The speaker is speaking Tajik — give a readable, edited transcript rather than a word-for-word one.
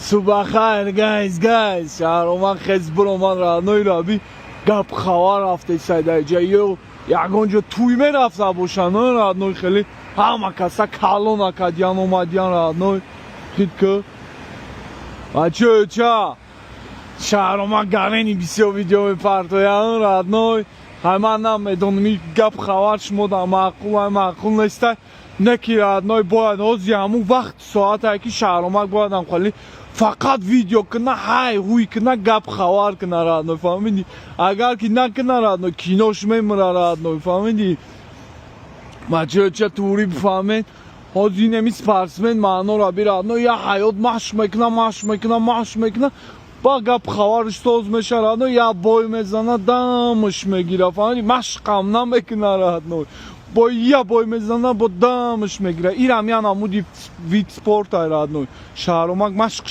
Subahar, guys. Шаҳромак хезбро ман раънои раби гап хабар рафта сайда ҷайё ягонҷо туй мерафта бошанои раънои хеле ҳама каса калон акадян омадян раънои хидка ача шаҳромак гарени бисёр видео мепартоян раъной ҳаман намедонми гап хабар шумо дар маъқул неста неки раъной бояд ҳози ҳамун вақт соате ки шаҳромак бояд ҳамхали фақат видео кина ҳай ҳуй кина гап хабар кина раъной фаҳмидӣ агар ки накина раъной кинош мемура раъной фаҳмидӣ мача тури бифаҳмед ҳози неми спортсмен маъно раби раъной я ҳаёт машқ мекуна ба гап хабарш соз меша раъной я бой мезана дамш мегира фаҳмидӣ машқам намекуна раъной бо я бой мезана бо дамш мегира ирам ян амуди вид спортай раъной шаҳромак машқ